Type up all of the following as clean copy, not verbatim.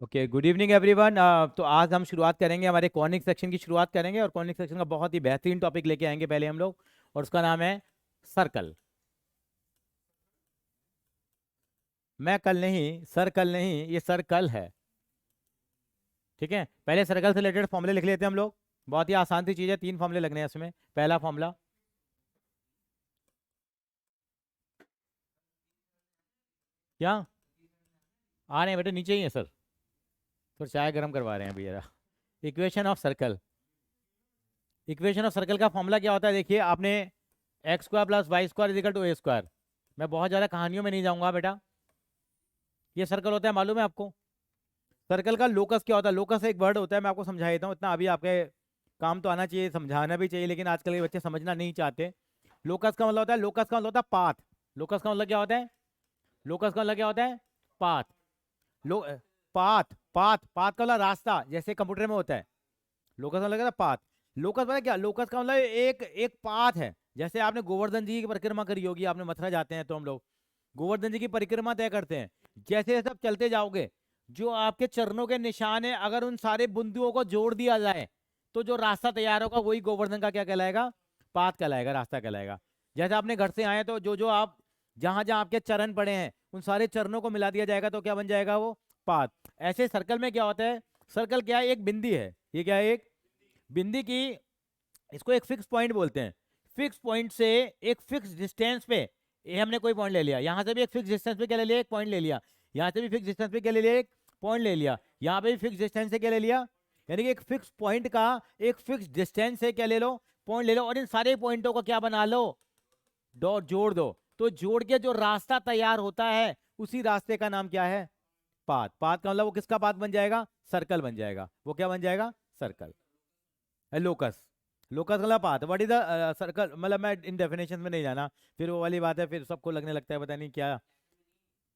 Okay, good evening everyone. तो आज हम शुरुआत करेंगे, हमारे कॉनिक सेक्शन की शुरुआत करेंगे और कॉनिक सेक्शन का बहुत ही बेहतरीन टॉपिक लेके आएंगे पहले हम लोग, और उसका नाम है सर्कल। मैं कल नहीं, सर कल नहीं, ये सर्कल है। ठीक है, पहले सर्कल से रिलेटेड फॉर्मूले लिख लेते हैं हम लोग। बहुत ही आसान सी चीज़ है, 3 फॉर्मूले लगने हैं इसमें। पहला फॉर्मूला, क्या आ रहे हैं बेटे? नीचे ही है सर, तो चाय गर्म करवा रहे हैं अभी जरा। Equation of circle. Equation of circle का फॉर्मूला क्या होता है? देखिए, आपने x square plus y square is equal to A square. मैं बहुत ज़्यादा कहानियों में नहीं जाऊंगा बेटा। ये सर्कल होता है, मालूम है आपको? सर्कल का लोकस क्या होता है? लोकस एक वर्ड होता है, मैं आपको समझा देता हूँ, इतना अभी आपके काम तो आना चाहिए, समझाना भी चाहिए, लेकिन आजकल के बच्चे समझना नहीं चाहते। लोकस का मतलब होता है, लोकस का मतलब होता है पाथ। लोकस का मतलब क्या होता है? लोकस का मतलब क्या होता है? पाथ। लो पाथ पाथ पाथ का मतलब रास्ता, जैसे कंप्यूटर में होता है। लोकस का मतलब क्या? पाथ। लोकस मतलब क्या? लोकस का मतलब एक एक पाथ है। जैसे आपने गोवर्धन जी की परिक्रमा करी होगी, आपने मथुरा जाते हैं तो हम लोग गोवर्धन जी की परिक्रमा तय करते हैं। जैसे जैसे आप चलते जाओगे, जो आपके चरणों के निशान है, अगर उन सारे बिंदुओं को जोड़ दिया जाए तो जो रास्ता तैयार होगा वही गोवर्धन का क्या कहलाएगा? पाथ कहलाएगा, रास्ता कहलाएगा। जैसे आपने घर से आए तो जो जो आप जहां जहां आपके चरण पड़े हैं, उन सारे चरणों को मिला दिया जाएगा तो क्या बन जाएगा? वो पाथ। ऐसे सर्कल में क्या होता है? सर्कल क्या है? एक बिंदी है। ये क्या है? एक बिंदी की, इसको एक फिक्स पॉइंट बोलते हैं। फिक्स पॉइंट से एक फिक्स डिस्टेंस पे, ये हमने कोई पॉइंट ले लिया, यहां से भी एक फिक्स डिस्टेंस पे क्या ले लिया? एक पॉइंट ले लिया। यहां से भी फिक्स डिस्टेंस पे क्या ले लिया? एक पॉइंट ले लिया। यहां पे भी फिक्स डिस्टेंस से क्या ले लिया? यानी कि एक फिक्स पॉइंट का एक फिक्स डिस्टेंस से क्या ले लो? पॉइंट ले लो, और इन सारे पॉइंटों को क्या बना लो? डॉट जोड़ दो। तो जोड़ के जो रास्ता तैयार होता है, उसी रास्ते का नाम क्या है? पाथ। पाथ का मतलब वो किसका पाथ बन जाएगा? सर्कल बन जाएगा। वो क्या बन जाएगा? सर्कल। लोकस। लोकस मतलब path. What is the circle? मतलब मैं इन डेफिनेशन में नहीं जाना, फिर वो वाली बात है, फिर सबको लगने लगता है पता नहीं क्या।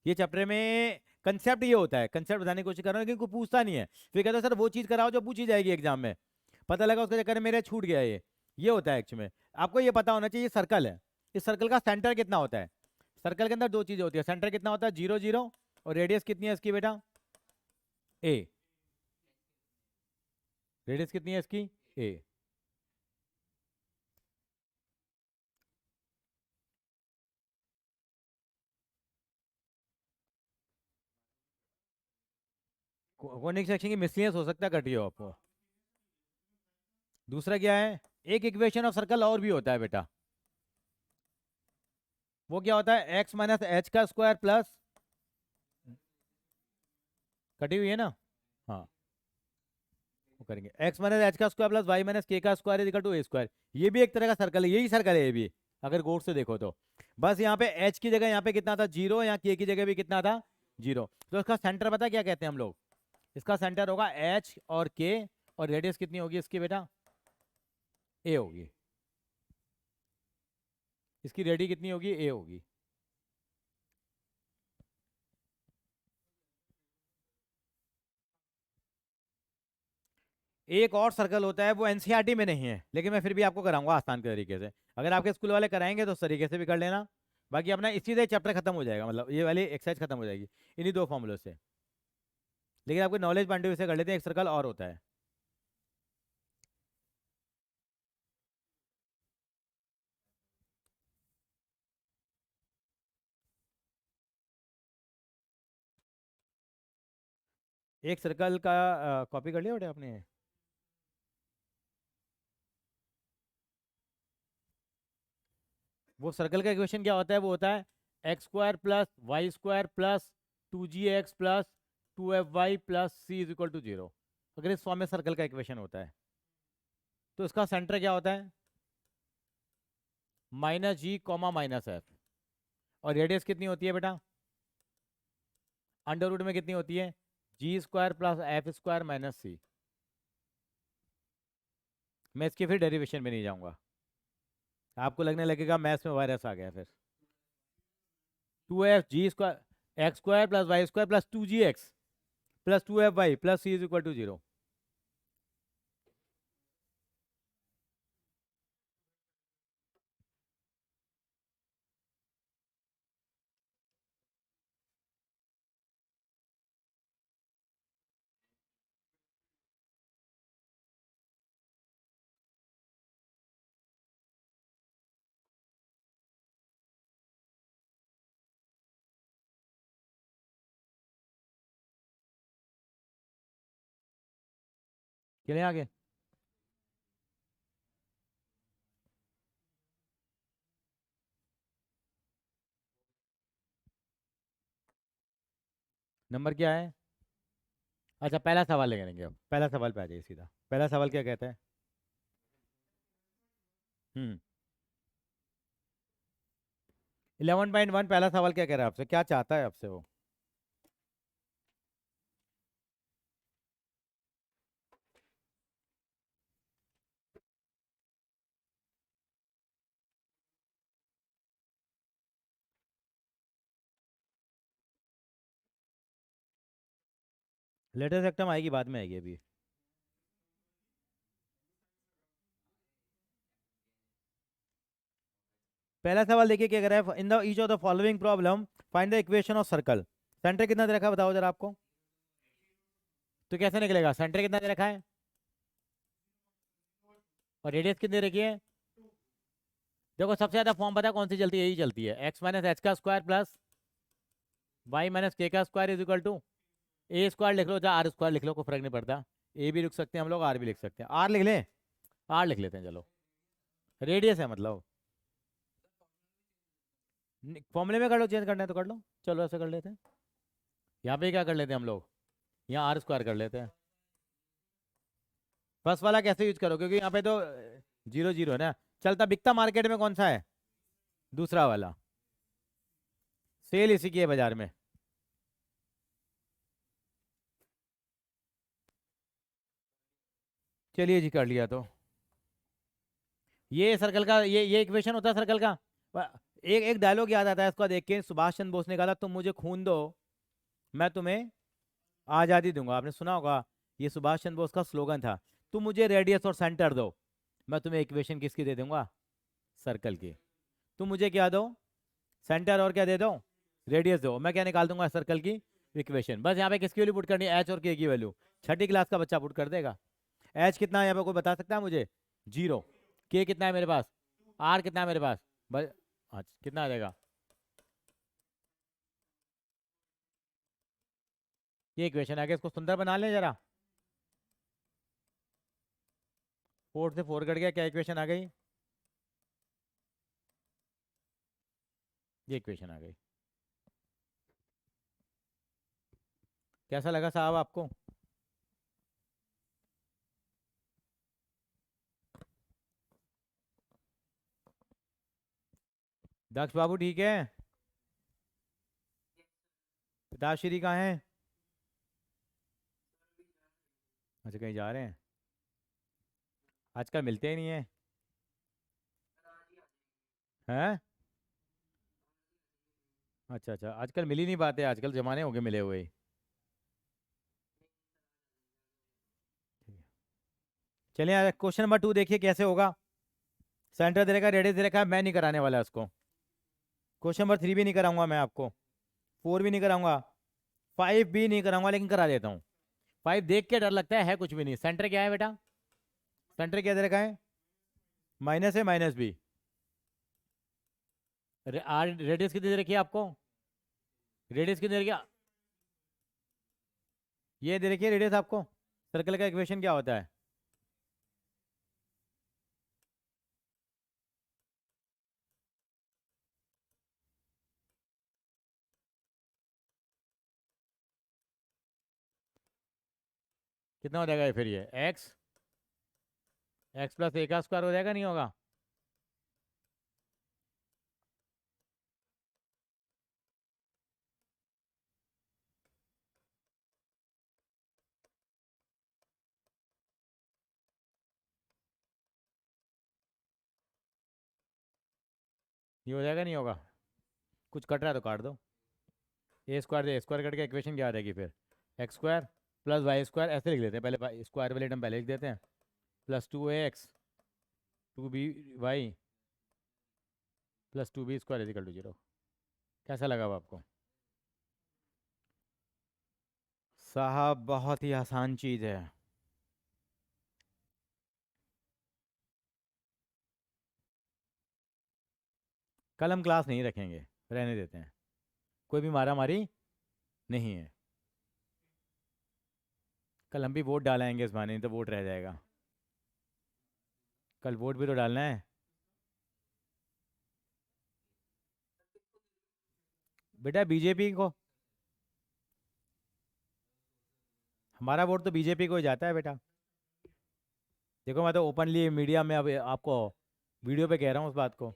ये चैप्टर में कंसेप्ट ये होता है, कंसेप्ट बताने की कोशिश कर रहा हूँ, लेकिन कोई पूछता नहीं है। फिर कहता है सर वो चीज़ कराओ जो पूछी जाएगी एग्जाम में। पता लगा उसके चक्कर में मेरे छूट गया ये होता है एक्चुअली में। आपको ये पता होना चाहिए, सर्कल है। इस सर्कल का सेंटर कितना होता है? सर्कल के अंदर दो चीज़ें होती है। सेंटर कितना होता है? 0 0। और रेडियस कितनी है इसकी बेटा? ए। रेडियस कितनी है इसकी? ए। कोनिक सेक्शन की मिसलियस हो सकता है, कटियो आपको। दूसरा क्या है? एक इक्वेशन ऑफ सर्कल और भी होता है बेटा। वो क्या होता है? एक्स माइनस एच का स्क्वायर प्लस, कटी हुई है ना? हाँ, वो करेंगे एक्स माइनस एच का square plus y minus k का square is equal to A square. ये भी एक तरह का सर्कल है, यही सर्कल है ये भी, अगर गौर से देखो तो। बस यहाँ पे एच की जगह यहाँ पे कितना था? 0। यहाँ के की जगह भी कितना था? 0। तो इसका सेंटर पता क्या कहते हैं हम लोग? इसका सेंटर होगा एच और के, और रेडियस कितनी होगी इसकी बेटा? ए होगी। इसकी रेडी कितनी होगी? ए होगी। एक और सर्कल होता है, वो एनसीईआरटी में नहीं है, लेकिन मैं फिर भी आपको कराऊंगा आसान के तरीके से। अगर आपके स्कूल वाले कराएंगे तो उस तरीके से भी कर लेना। बाकी अपना इसी से चैप्टर खत्म हो जाएगा, मतलब ये वाली एक्सरसाइज खत्म हो जाएगी इन्हीं दो फॉर्मूलों से। लेकिन आपको नॉलेज पॉइंट ऑफ व्यू से कर लेते हैं, एक सर्कल और होता है। एक सर्कल का कॉपी कर लिया बेटा आपने? वो सर्कल का इक्वेशन क्या होता है? वो होता है x square plus y square plus 2gx plus 2fy plus c is equal to 0। अगर इस फॉर्म में सर्कल का इक्वेशन होता है, तो इसका सेंटर क्या होता है? माइनस जी कॉमा माइनस एफ। और रेडियस कितनी होती है बेटा? अंडर रूट में कितनी होती है? G square plus F square minus C. मैं इसकी फिर डेरिवेशन में नहीं जाऊंगा, आपको लगने लगेगा मैथ्स में वायरस आ गया फिर। 2f g square x square plus y square plus 2gx plus 2fy plus c is equal to 0। चलिए आगे। नंबर क्या है? अच्छा पहला सवाल ले लेंगे, अब पहला सवाल पे आ जाइए सीधा। पहला सवाल क्या कहता है? 11.1 पहला सवाल क्या कह रहा है आपसे, क्या चाहता है आपसे वो? लेटेस्ट एक्टम आएगी, बाद में आएगी अभी। पहला सवाल देखिए क्या कह रहा है, in the each of the following problem find the equation of circle. Centre कितना दे रखा है बताओ जरा आपको, तो कैसे निकलेगा? सेंटर कितना दे रखा है और रेडियस कितनी रखी है? देखो सबसे ज्यादा फॉर्म पता है कौन सी चलती है? यही चलती है, एक्स माइनस एच का square plus y minus k का square is equal to A square लिख लो, चाहे आर स्क्वायर लिख लो, कोई फर्क नहीं पड़ता। ए भी लिख सकते हैं हम लोग, आर भी लिख सकते हैं। आर लिख लें? आर लिख लेते हैं चलो, रेडियस है मतलब। फॉर्मूले में कर लो, चेंज करना है तो कर लो, चलो ऐसे कर लेते हैं। यहाँ पे क्या कर लेते हैं हम लोग, यहाँ आर स्क्वायर कर लेते हैं। फर्स्ट वाला कैसे यूज करो, क्योंकि यहाँ पे तो जीरो जीरो है ना। चलता बिकता मार्केट में कौन सा है? दूसरा वाला, सेल इसी की है बाजार में। चलिए जी कर लिया तो। ये सर्कल का, ये इक्वेशन होता है सर्कल का। एक एक डायलॉग याद आता है इसको देख के, सुभाष चंद्र बोस ने कहा था, तुम मुझे खून दो मैं तुम्हें आज़ादी दूंगा। आपने सुना होगा, ये सुभाष चंद्र बोस का स्लोगन था। तुम मुझे रेडियस और सेंटर दो, मैं तुम्हें इक्वेशन किसकी दे दूंगा? सर्कल की। तुम मुझे क्या दो? सेंटर और क्या दे दो? रेडियस दो, मैं क्या निकाल दूंगा? सर्कल की इक्वेशन। बस यहाँ पे किसकी वैल्यू पुट करनी है? एच और के की वैल्यू। छठी क्लास का बच्चा पुट कर देगा। एच कितना है यहाँ पे कोई बता सकता है मुझे? जीरो। के कितना है मेरे पास? आर कितना है मेरे पास? बस अच्छा कितना आ जाएगा? ये इक्वेशन आ गया, इसको सुंदर बना लें जरा। 4 से 4 कट गया, क्या इक्वेशन आ गई? ये इक्वेशन आ गई। कैसा लगा साहब आपको? दक्ष बाबू ठीक है? पिताश्री कहाँ है? अच्छा कहीं जा रहे हैं? आजकल मिलते ही नहीं है। हैं? अच्छा अच्छा, आजकल मिल ही नहीं पाते, आजकल जमाने हो गए मिले हुए। चलिए क्वेश्चन नंबर 2 देखिए कैसे होगा। सेंटर दे रखा है, रेडियस दे रखा है, मैं नहीं कराने वाला उसको। क्वेश्चन नंबर 3 भी नहीं कराऊंगा मैं आपको, 4 भी नहीं कराऊंगा, 5 भी नहीं कराऊंगा, लेकिन करा देता हूँ। 5 देख के डर लगता है कुछ भी नहीं। सेंटर क्या है बेटा? सेंटर क्या दे रखा है? माइनस है, माइनस भी। रेडियस कितनी दे रखी है आपको? रेडियस कितनी दे रखी है? ये दे रखी है रेडियस आपको। सर्कल का इक्वेशन क्या होता है? कितना हो जाएगा ये फिर? ये एक्स, एक्स प्लस ए का स्क्वायर हो जाएगा, नहीं होगा? ये हो जाएगा, नहीं होगा? कुछ कट रहा है तो काट दो। A square, A square cut के इक्वेशन क्या आ जाएगी फिर? X square plus y square, ऐसे लिख लेते हैं पहले, स्क्वायर वाले टर्म पहले लिख देते हैं। Plus 2ax 2by plus 2b square is equal to 0। कैसा लगा अब आपको? साहब बहुत ही आसान चीज़ है। कल हम क्लास नहीं रखेंगे, रहने देते हैं। कोई भी मारा मारी नहीं है। कल हम भी वोट डालेंगे इस बहाने, नहीं तो वोट रह जाएगा। कल वोट भी तो डालना है बेटा, बीजेपी को। हमारा वोट तो बीजेपी को ही जाता है बेटा। देखो मैं तो ओपनली मीडिया में अब आपको वीडियो पे कह रहा हूँ उस बात को।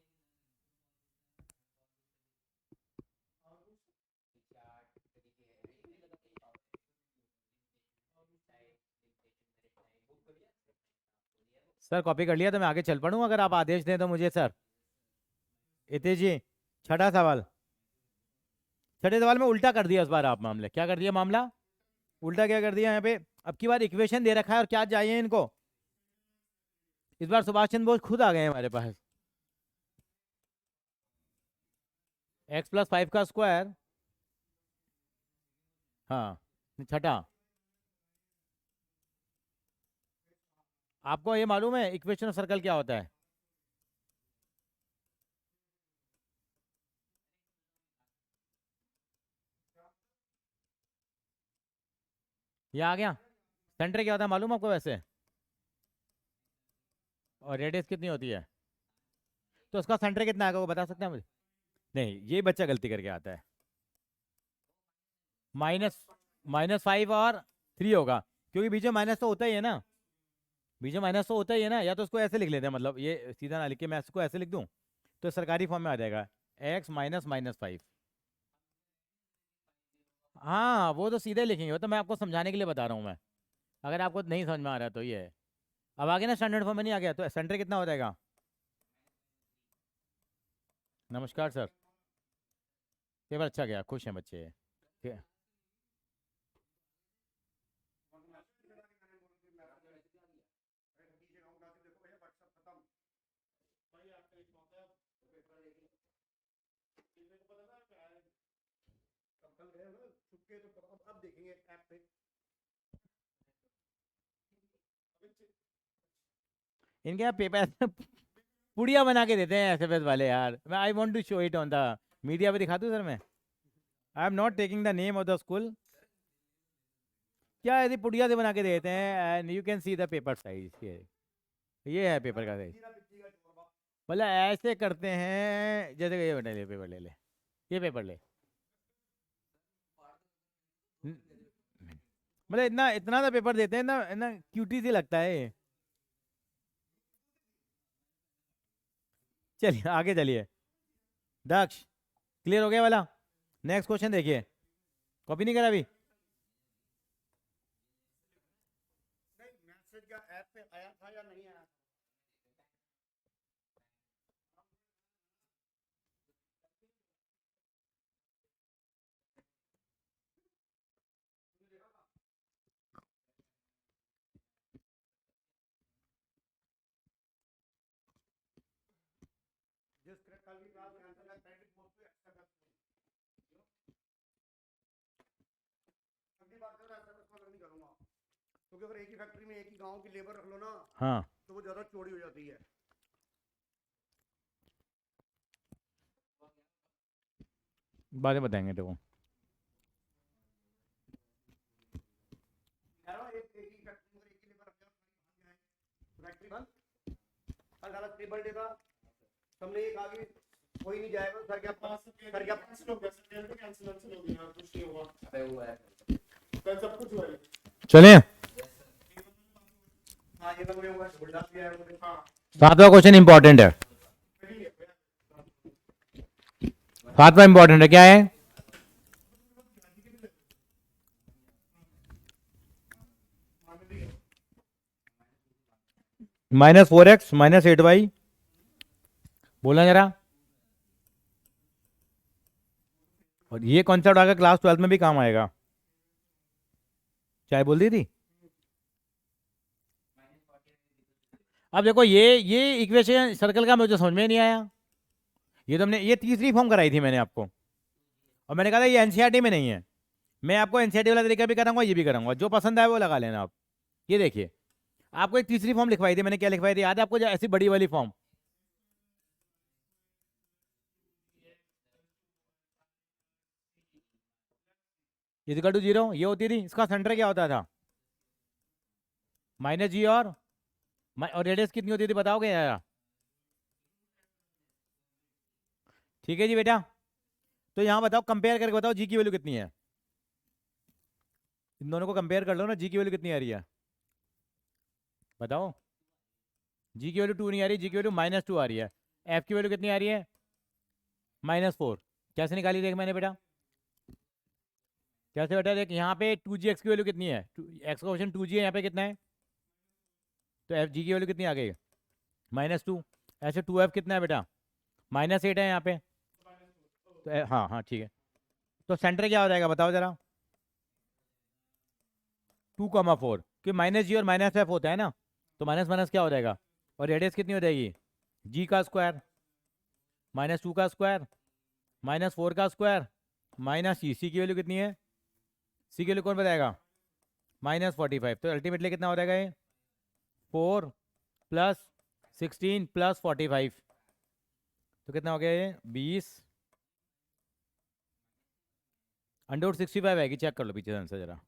सर कॉपी कर लिया तो मैं आगे चल पड़ूँ अगर आप आदेश दें तो मुझे सर। इति जी, छठा सवाल। छठे सवाल में उल्टा कर दिया इस बार आप मामले, क्या कर दिया मामला, उल्टा क्या कर दिया यहाँ पे। अब की बार इक्वेशन दे रखा है और क्या चाहिए इनको। इस बार सुभाष चंद्र बोस खुद आ गए हैं हमारे पास। x+5 का स्क्वायर, हाँ छठा। आपको ये मालूम है इक्वेशन ऑफ सर्कल क्या होता है। ये आ गया। सेंटर क्या होता है मालूम आपको वैसे, और रेडियस कितनी होती है, तो उसका सेंटर कितना आएगा वो बता सकते हैं मुझे। नहीं, ये बच्चा गलती करके आता है। माइनस -5 और 3 होगा, क्योंकि बीच में माइनस तो होता ही है ना, बीच में माइनस तो होता ही है ना। या तो उसको ऐसे लिख लेते हैं, मतलब ये सीधा ना लिख के मैं इसको ऐसे लिख दूं तो सरकारी फॉर्म में आ जाएगा, x -5। हाँ वो तो सीधे लिखेंगे, वो तो मैं आपको समझाने के लिए बता रहा हूँ मैं, अगर आपको नहीं समझ में आ रहा है तो ये है। अब आगे ना स्टैंडर्ड फॉर्म में नहीं आ गया तो सेंटर कितना हो जाएगा। नमस्कार सर, पेपर अच्छा गया, खुश हैं बच्चे। ठीक है। इनके यहाँ पेपर पुड़िया बना के देते हैं एसएफएस वाले यार। मैं I want to show it on the media पे, दिखा दूँ सर मैं। I am not taking the name of the school. क्या ऐसी पुड़िया से बना के देते हैं, and you can see the paper size. ये है पेपर का साइज, मतलब ऐसे करते हैं जैसे कि ये बेटा ले पेपर ले ले, ये पेपर ले। न- मतलब इतना इतना सा पेपर देते हैं ना, ना क्यूटी सी लगता है ये। चलिए आगे चलिए। दक्ष, क्लियर हो गया वाला। नेक्स्ट क्वेश्चन देखिए, कॉपी नहीं करा अभी। क्योंकि अगर एक ही फैक्ट्री में एक ही गांव की लेबर रख लो ना, हाँ, तो वो ज्यादा चौड़ी हो जाती है। बातें बताएंगे तो हमने ये कहा कि कोई नहीं जाएगा, सर क्या सर क्या सब कुछ हुआ है। चले सातवां क्वेश्चन इंपॉर्टेंट है, सातवां इंपॉर्टेंट है, क्या है। -4x -8y, बोलना जरा। और ये कॉन्सेप्ट आगे क्लास 12 में भी काम आएगा, चाहे बोल दी थी। अब देखो ये इक्वेशन सर्कल का मुझे समझ में नहीं आया। ये तो हमने ये तीसरी फॉर्म कराई थी मैंने आपको, और मैंने कहा था ये एनसीईआरटी में नहीं है। मैं आपको एनसीईआरटी वाला तरीका भी कराऊंगा, ये भी कराऊंगा, जो पसंद आए वो लगा लेना आप। ये देखिए, आपको एक तीसरी फॉर्म लिखवाई थी मैंने, क्या लिखवाई थी याद है आपको, जो ऐसी बड़ी वाली फॉर्म, इक्वल टू 0 ये होती थी। इसका सेंटर क्या होता था, माइनस जी और रेडियस कितनी होती थी बताओगे यार? ठीक है जी बेटा। तो यहाँ बताओ, कंपेयर करके बताओ जी की वैल्यू कितनी है। इन दोनों को कंपेयर कर लो ना, जी की वैल्यू कितनी आ रही है बताओ। जी की वैल्यू 2 नहीं आ रही, जी की वैल्यू -2 आ रही है। एफ की वैल्यू कितनी आ रही है? -4। कैसे निकाली देख मैंने बेटा? कैसे बेटा देख, यहाँ पे 2g एक्स की वैल्यू कितनी है? एक्स का क्वेश्चन 2g है, यहाँ पे कितना है? तो एफ जी की वैल्यू कितनी आ गई? -2। ऐसे 2f कितना है बेटा? -8 है यहाँ पे। तो हाँ हाँ ठीक है। तो सेंटर क्या हो जाएगा बताओ जरा? 2,4, कि -g और -f होता है ना, तो माइनस माइनस क्या हो जाएगा? और रेडियस कितनी हो जाएगी? g का स्क्वायर, -2 का स्क्वायर, -4 का स्क्वायर, -c की वैल्यू कितनी है? सी की वैल्यू कौन बताएगा? -45। तो अल्टीमेटली कितना हो जाएगा ये? 4 + 16 + 45। तो कितना हो गया ये? 20 √65 आएगी। चेक कर लो पीछे से आंसर जरा।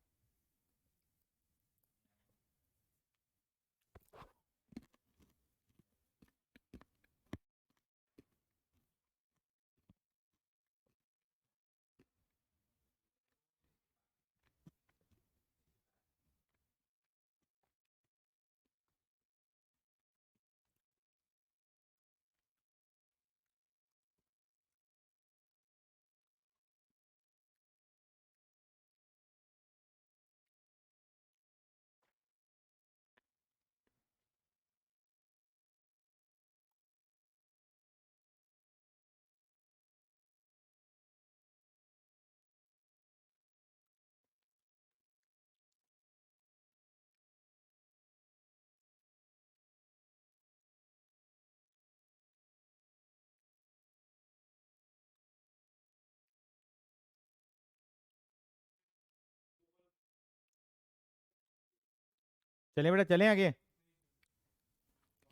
चलें बेटा, चलें आगे।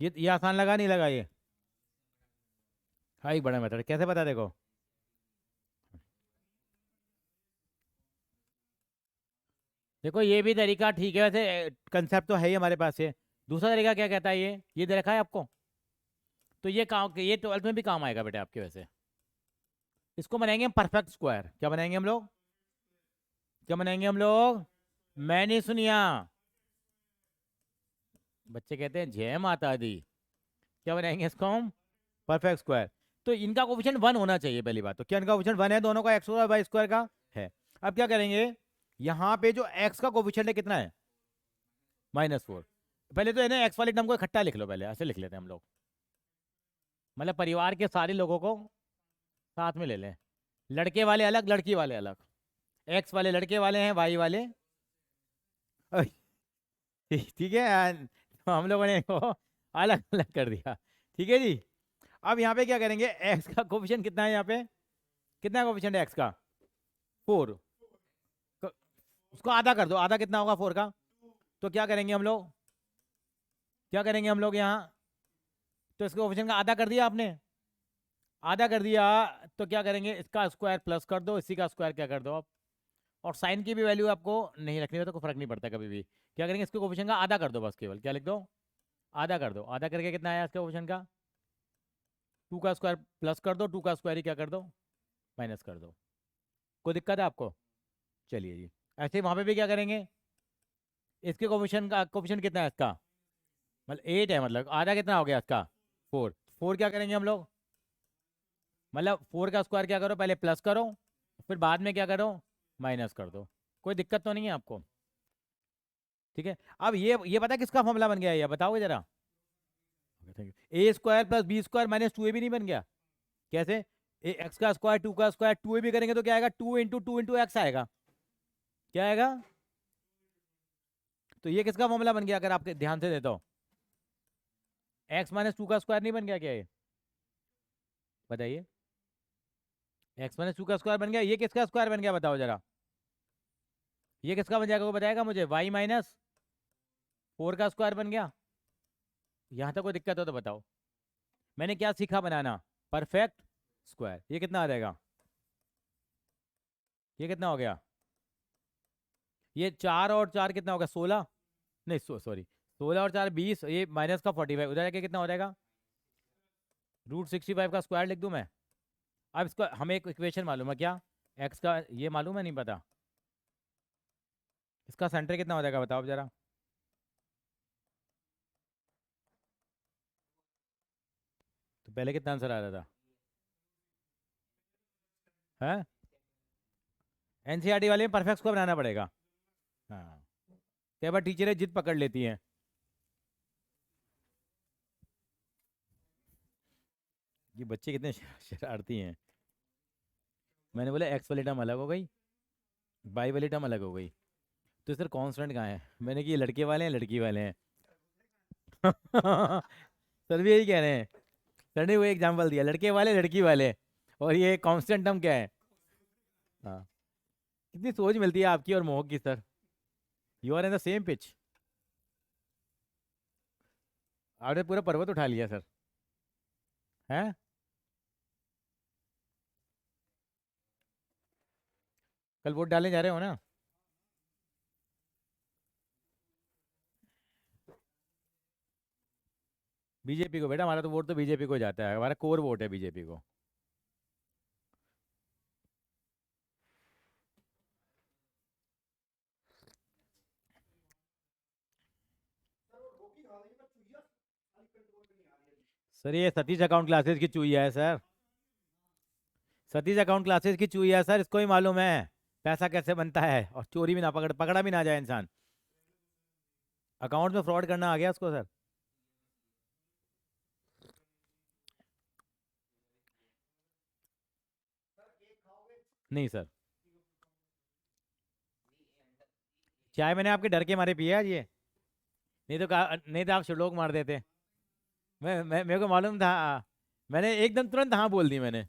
ये आसान लगा नहीं लगा ये? हाँ, एक बड़ा मेथड कैसे पता देखो। देखो ये भी तरीका ठीक है, वैसे कंसेप्ट तो है ही हमारे पास ये। दूसरा तरीका क्या कहता है, ये दे रखा है आपको। तो ये काम, ये 12th में भी काम आएगा बेटे आपके वैसे। इसको बनाएंगे हम परफेक्ट स्क्वायर। क्या बनाएंगे हम लोग? क्या बनाएंगे हम लोग? मैंने सुनिया। बच्चे कहते हैं जय माता दी। क्या बनाएंगे इसको हम? Perfect square. तो इनका कोफिशिएंट 1 होना चाहिए पहली बात तो। क्या इनका कोफिशिएंट 1 है? दोनों का, एक्स और वाई स्क्वायर का है। अब क्या करेंगे, यहाँ पे जो एक्स का कोफिशिएंट है कितना है? -4। पहले तो है ना, एक्स वाले टर्म को इकट्ठा लिख लो, पहले ऐसे लिख लेते हैं हम लोग। मतलब परिवार के सारे लोगों को साथ में ले लें। लड़के वाले अलग, लड़की वाले अलग। एक्स वाले लड़के वाले हैं, वाई वाले ठीक है। तो हम लोगों ने इनको अलग अलग कर दिया। ठीक है जी। अब यहाँ पे क्या करेंगे, एक्स का कोफिशिएंट कितना है यहाँ पे? कितना कोफिशिएंट है एक्स का? 4। उसको आधा कर दो, आधा कितना होगा 4 का? तो क्या करेंगे हम लोग? क्या करेंगे हम लोग यहाँ? तो इसके कोफिशिएंट का आधा कर दिया आपने, आधा कर दिया। तो क्या करेंगे, इसका स्क्वायर प्लस कर दो, इसी का स्क्वायर क्या कर दो आप। और साइन की भी वैल्यू आपको नहीं रखनी हो तो कोई फर्क नहीं पड़ता कभी भी। क्या करेंगे, इसके कोफिशिएंट का आधा कर दो बस, केवल क्या लिख दो? आधा कर दो। आधा करके कितना आया इसके कोफिशिएंट का? 2 का स्क्वायर प्लस कर दो, 2 का स्क्वायर ही क्या कर दो? माइनस कर दो। कोई दिक्कत है आपको? चलिए जी। ऐसे ही वहाँ पे भी क्या करेंगे, इसके कोफिशिएंट कितना है इसका? मतलब 8 है, मतलब आधा कितना हो गया इसका? 4। 4 क्या करेंगे हम लोग, मतलब 4 का स्क्वायर क्या करो, पहले प्लस करो, फिर बाद में क्या करो, माइनस कर दो। कोई दिक्कत तो नहीं है आपको? ठीक है। अब ये पता है किसका फॉर्मूला बन गया, ये बताओगे जरा? A² + B² - 2ab नहीं बन गया? कैसे? एक्स का स्क्वायर, 2 का स्क्वायर, 2ab करेंगे तो क्या आएगा? 2 × 2 × x आएगा। क्या आएगा? तो ये किसका फॉर्मूला बन गया अगर आपके ध्यान से देता हो? x - 2 का स्क्वायर नहीं बन गया क्या ये? बताइए। x - 2 का स्क्वायर बन गया। ये किसका स्क्वायर बन गया बताओ जरा? ये किसका बन जाएगा, वो बताएगा मुझे? y - 4 का स्क्वायर बन गया। यहां तक कोई दिक्कत हो तो बताओ। मैंने क्या सीखा बनाना? Perfect square. ये कितना आ जाएगा? ये कितना हो गया? ये 4 और 4 कितना होगा? 16। नहीं सॉरी, 16 और 4 20, ये माइनस का 45, उधर जाके कितना हो जाएगा? √65 का स्क्वायर लिख दूं मैं। अब इसको हमें एक इक्वेशन मालूम है क्या? एक्स का ये मालूम है, नहीं पता? इसका सेंटर कितना हो जाएगा बताओ जरा। तो पहले कितना आंसर आ रहा था? है एनसीईआरटी वाले में परफेक्ट को बनाना पड़ेगा। हाँ, कई बार टीचरें जिद पकड़ लेती हैं। ये बच्चे कितने शरारती हैं। मैंने बोला एक्स वाली टर्म अलग हो गई, वाई वाली टर्म अलग हो गई, तो सर कांस्टेंट कहाँ है? मैंने कि ये लड़के वाले हैं लड़की वाले हैं। सर भी यही कह रहे हैं। सर ने वो एग्जाम्पल दिया, लड़के वाले लड़की वाले, और ये कांस्टेंट टर्म क्या है? हाँ, कितनी सोच मिलती है आपकी और मोह की sir. You are in the same pitch. आपने पूरा पर्वत उठा लिया सर। हैं? कल वोट डालने जा रहे हो ना? बीजेपी को बेटा, हमारा तो वोट तो बीजेपी को जाता है, हमारा कोर वोट है बीजेपी को। सर ये सतीश अकाउंट क्लासेस की चुईया है सर। सतीश अकाउंट क्लासेस की चुईया है सर, इसको ही मालूम है पैसा कैसे बनता है, और चोरी भी ना पकड़ा भी ना जाए इंसान। अकाउंट में फ्रॉड करना आ गया उसको सर। नहीं सर, चाय मैंने आपके डर के मारे पिया आज ये। नहीं तो आप श्लोक मार देते। मेरे को मालूम था। मैंने एकदम तुरंत हाँ बोल दी मैंने।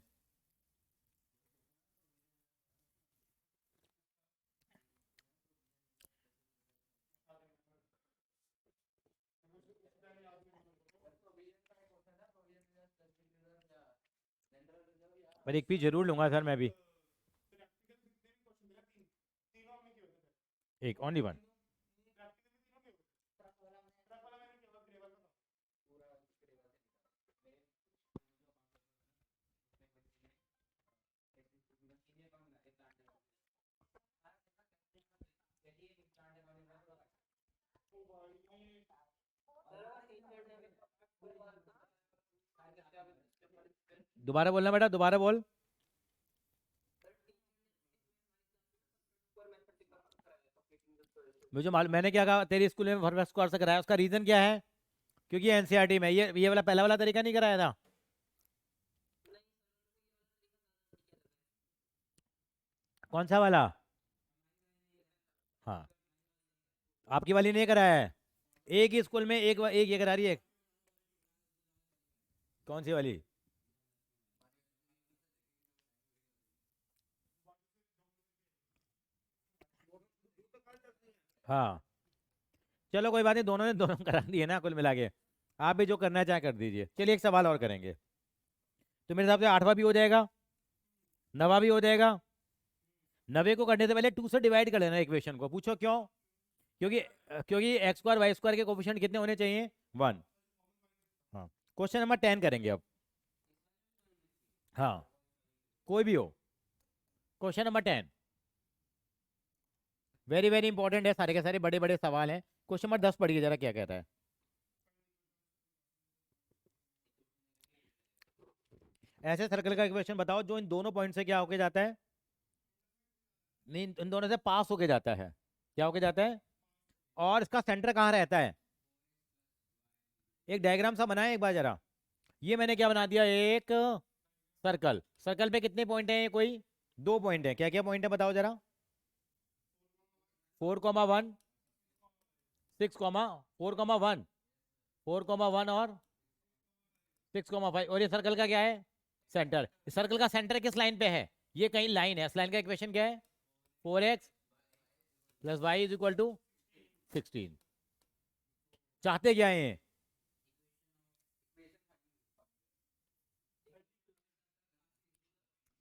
पर एक पीस जरूर लूंगा सर मैं भी। एक ओनली वन। दोबारा बोलना बेटा, दोबारा बोल। मुझे मालूम, मैंने क्या कहा तेरी स्कूल में फॉरवर्ड स्कोर से कराया, उसका रीजन क्या है? क्योंकि एनसीईआरटी में ये वाला पहला वाला तरीका नहीं कराया था। कौन सा वाला? हाँ, आपकी वाली नहीं कराया है। एक ही स्कूल में एक ये करा रही है। कौन सी वाली? हाँ, चलो कोई बात नहीं, दोनों ने दोनों करा दिए ना कुल मिला के। आप भी जो करना चाहे कर दीजिए। चलिए एक सवाल और करेंगे, तो मेरे हिसाब से 8वां भी हो जाएगा, 9वां भी हो जाएगा। 90 को करने से पहले 2 से डिवाइड कर लेना इक्वेशन को। पूछो क्यों? क्योंकि एक्स स्क्वायर वाई स्क्वायर के कोफिशिएंट कितने होने चाहिए? 1। हाँ, क्वेश्चन नंबर 10 करेंगे अब। हाँ, कोई भी हो। Question number 10 very very important है, सारे के सारे बड़े बड़े सवाल हैं। क्वेश्चन नंबर 10 पढ़िए जरा क्या कहता है। ऐसे सर्कल का इक्वेशन बताओ जो इन दोनों पॉइंट से क्या होके जाता है? नहीं, इन दोनों से पास होके जाता है। क्या होके जाता है? और इसका सेंटर कहाँ रहता है? एक डायग्राम सा बनाए एक बार जरा। ये मैंने क्या बना दिया, एक सर्कल। सर्कल पे कितने पॉइंट हैं? कोई 2 पॉइंट है। क्या क्या पॉइंट है बताओ जरा? 4,1, 6,4,1, 4,1 और 6,5। और ये सर्कल का क्या है? सेंटर। सर्कल का सेंटर किस लाइन पे है? ये कहीं लाइन है। इस लाइन का इक्वेशन क्या है? 4x + y = 16। चाहते क्या है?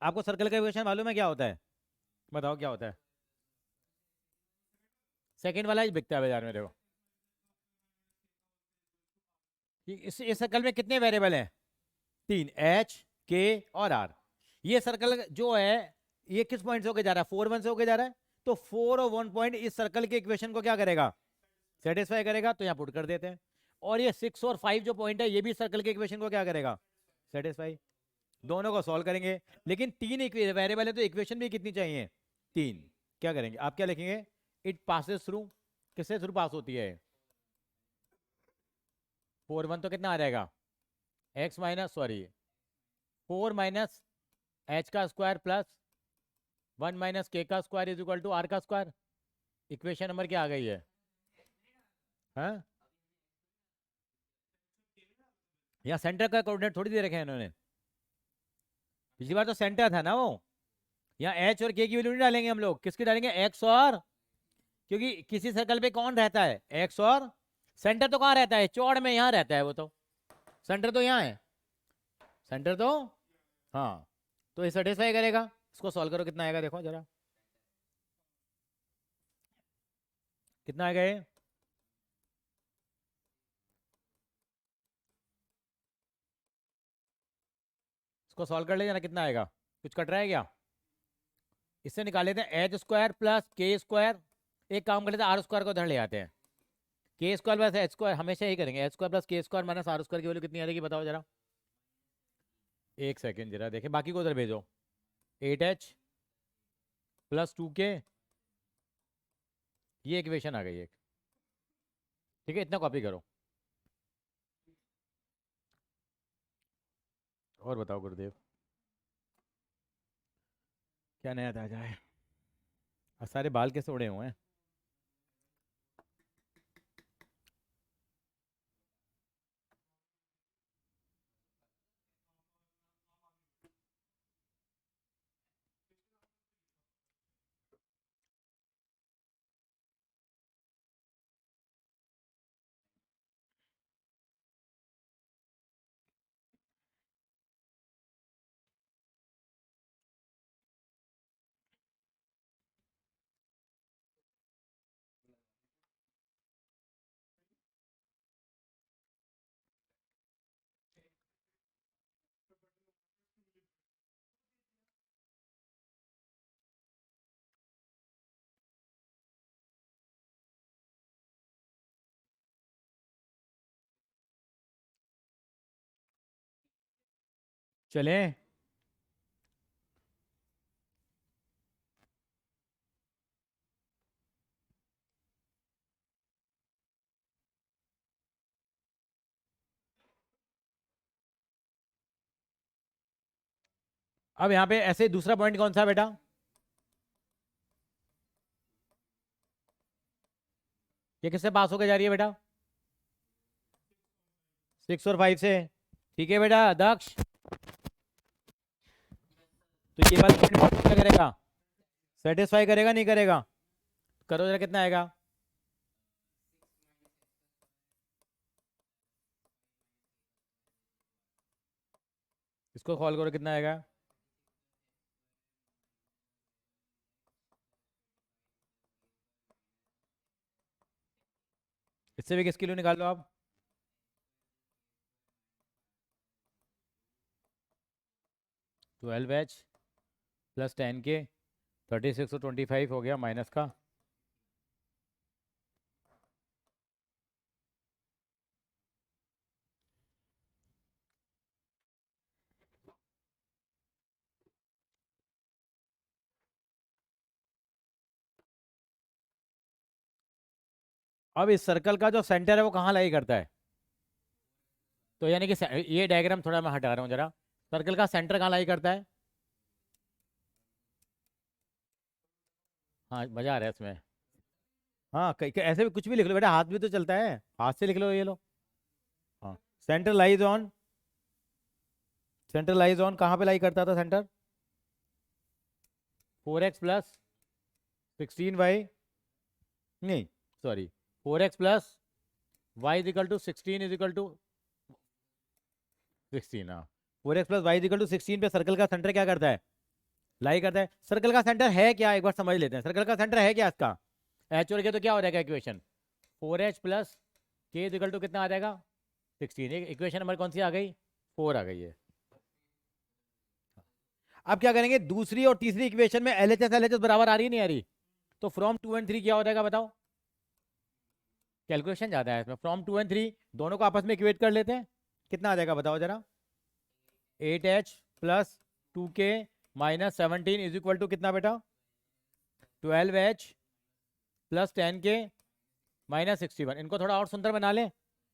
आपको सर्कल का इक्वेशन मालूम है क्या होता है? बताओ क्या होता है? सेकंड वाला ही बिकता है बाजार में, देखो। इस सर्कल में कितने वेरिएबल हैं? 3, एच, के और आर। ये सर्कल जो है ये किस पॉइंट से होके जा रहा है? 4, 1 से होके जा रहा है। तो 4 और 1 पॉइंट इस सर्कल के इक्वेशन को क्या करेगा? सेटिस्फाई करेगा। तो यहाँ पुट कर देते हैं। और ये 6 और 5 जो पॉइंट है ये भी सर्कल के इक्वेशन को क्या करेगा? सेटिस्फाई। दोनों को सॉल्व करेंगे। लेकिन 3 वेरिएबल है तो इक्वेशन भी कितनी चाहिए? 3। क्या करेंगे? आप क्या लिखेंगे? It passes through. किससे थ्रू पास होती है? 4, 1 तो कितना आ जाएगा? X minus, sorry, 4 minus h का स्क्वायर प्लस 1 माइनस के का square is equal to r का स्क्वायर। इक्वेशन नंबर क्या आ गई है? हाँ, यहाँ सेंटर का कोऑर्डिनेट थोड़ी दे रखे हैं इन्होंने। पिछली बार तो सेंटर था ना वो। यहाँ एच और के की वैल्यू नहीं डालेंगे हम लोग। किसकी डालेंगे? एक्स और, क्योंकि किसी सर्कल पे कौन रहता है? एक्स और। सेंटर तो कहाँ रहता है? चौड़ में यहाँ रहता है वो तो। सेंटर तो यहाँ है। सेंटर तो, हाँ, तो ये सेटिस्फाई करेगा। इसको सॉल्व करो, कितना आएगा देखो जरा। कितना आएगा ये? इसको सॉल्व कर ले जरा, कितना आएगा? कुछ कट रहा है क्या? इससे निकाल लेते हैं एच स्क्वायर प्लस के स्क्वायर। एक काम कर लेते हैं, आर स्क्वायर को उधर ले आते हैं। के स्क्वायर प्लस एच स्क्वायर हमेशा ही करेंगे। एच स्क्वायर प्लस के स्क्वायर माइनस आर स्क्वायर की वैल्यू कितनी आ जाएगी बताओ जरा। एक सेकेंड जरा देखें, बाकी को उधर भेजो। 8h प्लस 2k, ये इक्वेशन आ गई एक। ठीक है, इतना कॉपी करो। और बताओ गुरुदेव, क्या नया ताजा है? सारे बाल कैसे उड़े हुए हैं? चले, अब यहाँ पे ऐसे दूसरा पॉइंट कौन सा बेटा? ये किससे पास होकर जा रही है बेटा? 6 और 5 से। ठीक है बेटा दक्ष, तो ये वाला पॉइंट क्या करेगा? सेटिस्फाई करेगा नहीं करेगा? करो जरा, कितना आएगा? इसको कॉल करो, कितना आएगा? इससे भी किस किलो निकाल लो आप। ट्वेल्व एच प्लस 10k, 36 और 25 हो गया माइनस का। अब इस सर्कल का जो सेंटर है वो कहाँ लाई करता है? तो यानी कि ये डायग्राम थोड़ा मैं हटा रहा हूँ जरा। सर्कल का सेंटर कहाँ लाई करता है? हाँ, मजा आ रहा है इसमें। हाँ, ऐसे भी कुछ भी लिख लो बेटा, हाथ भी तो चलता है, हाथ से लिख लो ये लो। हाँ, centre lies on, centre lies on कहाँ पे लाई करता था सेंटर? 4x प्लस 16y, नहीं sorry, 4x plus y is equal to 16 is equal to 16। हाँ, 4x plus y is equal to 16 पे सर्कल का सेंटर क्या करता है? लाई करता है। सर्कल का सेंटर है क्या, एक बार समझ लेते हैं। सर्कल का सेंटर है क्या इसका? एच और के, तो क्या हो जाएगा इक्वेशन? 4h प्लस के इज इक्वल टू कितना आ जाएगा? 16। इक्वेशन नंबर कौन सी आ गई? 4 आ गई है। अब क्या करेंगे, दूसरी और तीसरी इक्वेशन में एल एच एस बराबर आ रही नहीं आ रही? तो फ्रॉम 2 एंड 3 क्या हो जाएगा बताओ? कैलकुलेशन ज़्यादा है इसमें। फ्रॉम 2 एंड 3 दोनों को आपस में इक्वेट कर लेते हैं, कितना आ जाएगा बताओ जरा? 8h plus 2k minus 17 is equal to कितना बेटा? 12h plus 10k minus 61। इनको थोड़ा और सुंदर बना लें,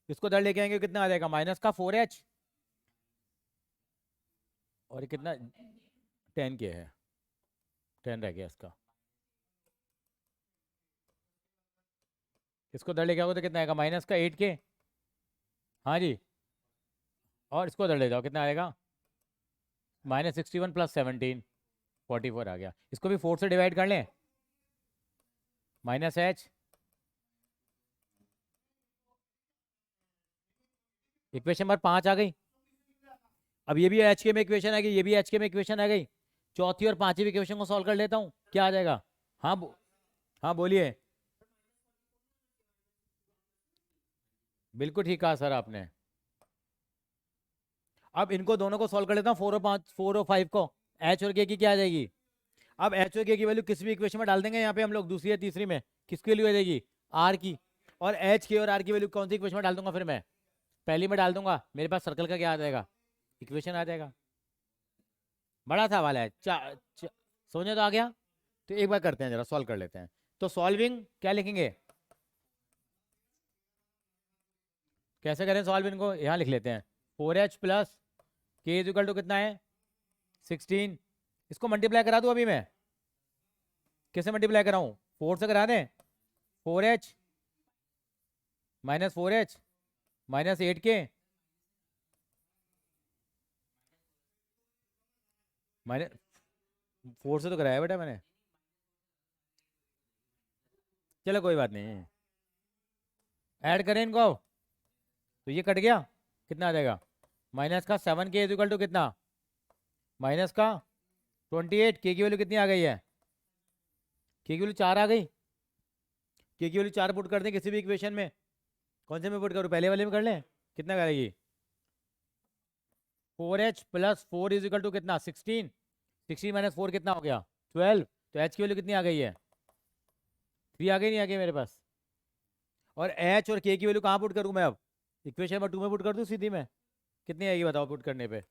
इसको इधर लेके आएंगे, कितना आ जाएगा? माइनस का 4h, और ये कितना? 10k है, 10 रह गया इसका। इसको इधर लेके आओगे तो कितना आएगा? माइनस का 8k। हाँ जी, और इसको इधर ले जाओ, कितना आएगा? माइनस 61 प्लस 17, 44 आ गया। इसको भी 4 से डिवाइड कर लें, माइनस h। इक्वेशन नंबर 5 आ गई। अब ये भी एच के में इक्वेशन आ गई, ये भी एच के में इक्वेशन आ गई। चौथी और पांचवी इक्वेशन को सॉल्व कर लेता हूँ, क्या आ जाएगा? हाँ हाँ बोलिए। बिल्कुल ठीक कहा सर आपने। अब इनको दोनों को सॉल्व कर लेता हूँ, 4 और 5 को। एच और के की क्या आ जाएगी? अब एच और के की वैल्यू किसी भी इक्वेशन में डाल देंगे यहाँ पे हम लोग, दूसरी या तीसरी में, किसकी वैल्यू आ जाएगी? आर की। और एच के और आर की वैल्यू कौन सी इक्वेशन में डाल दूंगा फिर मैं? पहली में डाल दूंगा, मेरे पास सर्कल का क्या आ जाएगा? इक्वेशन आ जाएगा। बड़ा सवाल है, समझे तो आ गया? तो एक बार करते हैं, जरा सॉल्व कर लेते हैं। तो सॉल्विंग क्या लिखेंगे? कैसे करें सॉल्विंग को? यहाँ लिख लेते हैं, 4h प्लस के इज इक्वल टू कितना है? 16। इसको मल्टीप्लाई करा दूं अभी मैं? कैसे मल्टीप्लाई कराऊं? 4 से करा दें। 4h minus 4h minus 8k minus 4 से तो कराया बेटा मैंने। चलो कोई बात नहीं, ऐड करें इनको। तो ये कट गया, कितना आ जाएगा? माइनस का 7k इज इक्वल टू कितना? माइनस का 28। के की वैल्यू कितनी आ गई है? के की वैल्यू 4 आ गई। के की वैल्यू 4 पुट कर दें किसी भी इक्वेशन में। कौन से में पुट करूँ? पहले वाले में कर लें, कितना करेगी? 4h plus 4 is equal to कितना? 16। 16 माइनस 4 कितना हो गया? 12। तो h की वैल्यू कितनी आ गई है? 3 आ गई, नहीं आ गई मेरे पास? और h और k की वैल्यू कहाँ पुट करूँ मैं अब? इक्वेशन नंबर 2 में पुट कर दूँ सीधी में? कितनी आएगी बताओ पुट करने पे?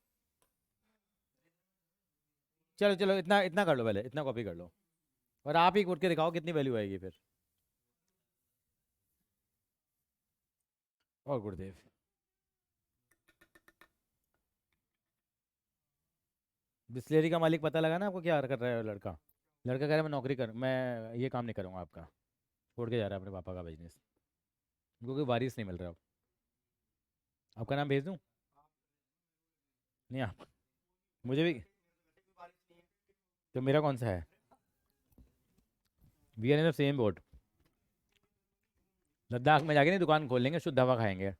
चलो चलो, इतना इतना कर लो, पहले इतना कॉपी कर लो, और आप ही पुट के दिखाओ कितनी वैल्यू आएगी फिर। और गुरुदेव, बिस्लेरी का मालिक पता लगा ना आपको? क्या कर रहा है वो लड़का? लड़का कह रहा है मैं नौकरी कर, मैं ये काम नहीं करूँगा आपका। छोड़ के जा रहा है अपने पापा का बिजनेस, उनको कोई वारिस नहीं मिल रहा अब। आपका नाम भेज दूँ? नहीं आप, मुझे भी। तो मेरा कौन सा है? We are in the same boat. Ladakh में जाके नहीं दुकान खोल लेंगे, शुद्ध हवा खाएंगे।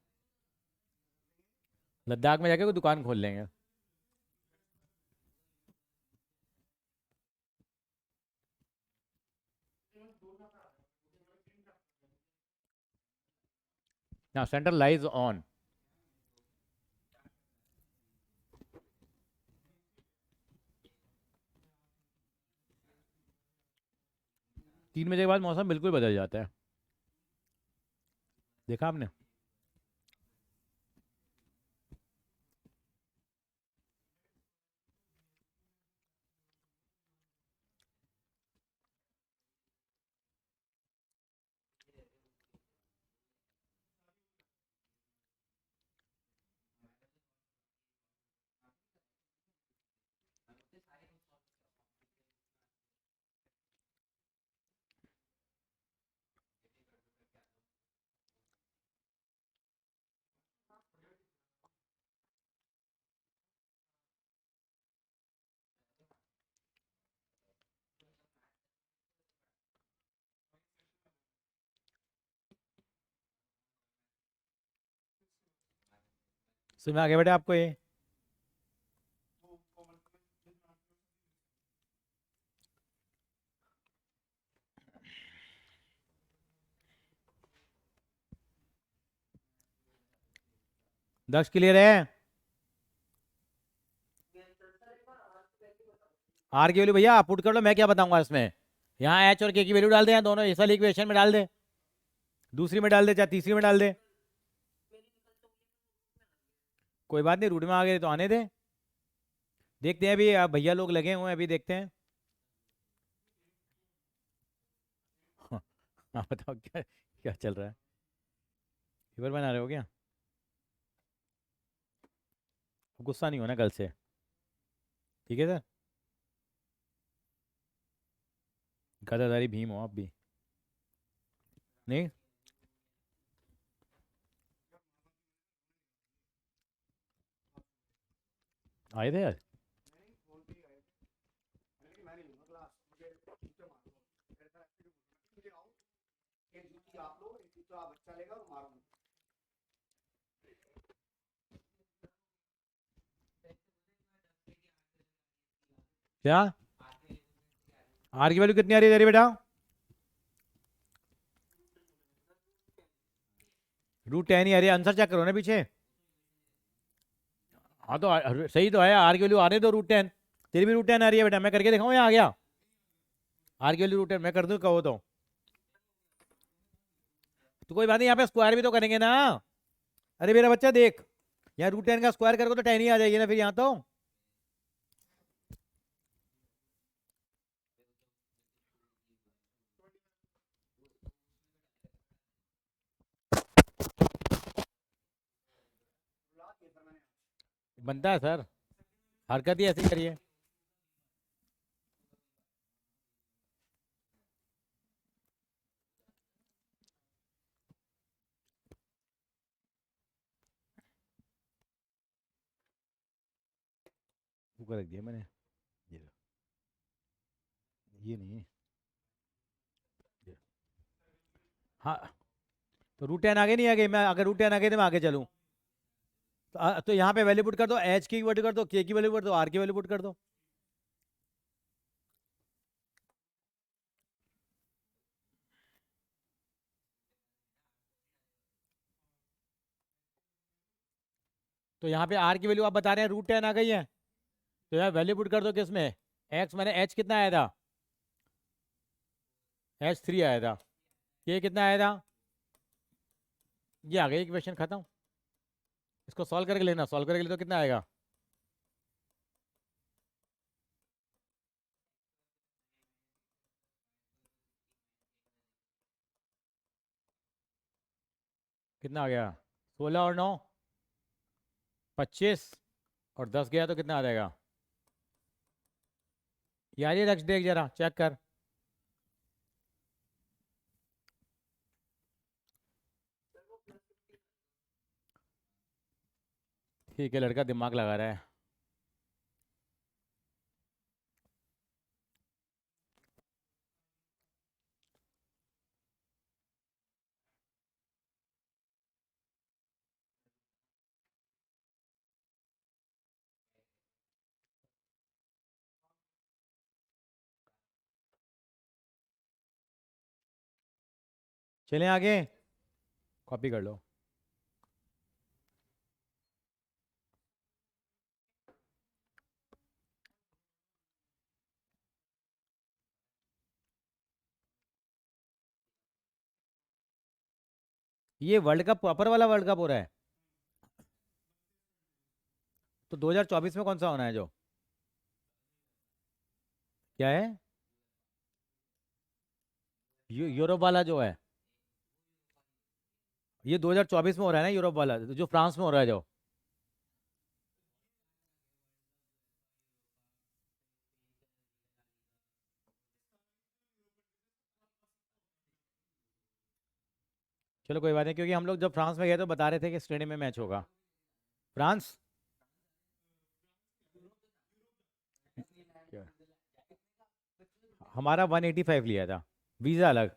लद्दाख में जाके कोई दुकान खोल लेंगे। ना सेंटर लाइज ऑन। 3 बजे के बाद मौसम बिल्कुल बदल जाता है, देखा आपने? समझ में आ गया बेटा आपको ये? 10 क्लियर है। आर की वैल्यू भैया आप पुट कर लो, मैं क्या बताऊंगा इसमें। यहाँ एच और के की वैल्यू डाल दे, यहाँ दोनों इस वाली इक्वेशन में डाल दे, दूसरी में डाल दे, चाहे तीसरी में डाल दे, कोई बात नहीं। रूट में आ गए तो आने दे, देखते हैं अभी। आप भैया लोग लगे हुए हैं, अभी देखते हैं। हाँ बताओ क्या क्या चल रहा है। पेपर बना रहे हो क्या? गुस्सा नहीं होना कल से, ठीक है सर। गदाधारी भीम हो आप भी। नहीं आए थे यार। क्या आर की वैल्यू कितनी आ रही है तेरी बेटा? √10 ही आ रही है। आंसर चेक करो ना पीछे। हाँ तो सही तो है, आर की वैल्यू आने दो √10। तेरी भी √10 आ रही है बेटा, मैं करके दिखाऊँ, यहाँ आ गया। आर की वैल्यू √10 मैं कर दूँ कहो तो कोई बात नहीं, यहाँ पे स्क्वायर भी तो करेंगे ना। अरे मेरा बच्चा देख, यहाँ √10 का स्क्वायर करोगे तो 10 ही आ जाएगी ना फिर यहाँ तो। बनता है सर, हरकत ही ऐसी करिए। ऊपर रख दिया मैंने, ये लो। ये नहीं, ये। हाँ तो √10 आगे नहीं आ गई, मैं अगर √10 आ गई तो मैं आगे चलूँ। तो यहाँ पे वैल्यू पुट कर दो, एच की वैल्यू कर दो, के की वैल्यू कर दो, आर की वैल्यू पुट कर दो। तो यहाँ पे आर की वैल्यू आप बता रहे हैं √10 आ गई है, तो यहाँ वैल्यू पुट कर दो किसमें? एक्स मैंने एच कितना आया था? H3 आया था। के कितना आया था? ये आ गई इक्वेशन खत्म। इसको सॉल्व करके लेना, सॉल्व करके ले तो कितना आएगा? कितना आ गया? 16 और 9 25, और 10 गया तो कितना आ जाएगा? यार ये रख देख जरा, चेक कर। ठीक है, लड़का दिमाग लगा रहा है। चलें आगे, कॉपी कर लो। ये वर्ल्ड कप प्रॉपर वाला वर्ल्ड कप हो रहा है? तो 2024 में कौन सा होना है जो? क्या है? यूरोप वाला जो है, ये 2024 में हो रहा है ना यूरोप वाला, जो फ्रांस में हो रहा है जो। चलो कोई बात नहीं, क्योंकि हम लोग जब फ्रांस में गए तो बता रहे थे कि स्टेडियम में मैच होगा। फ्रांस क्या? हमारा 185 लिया था, वीज़ा अलग।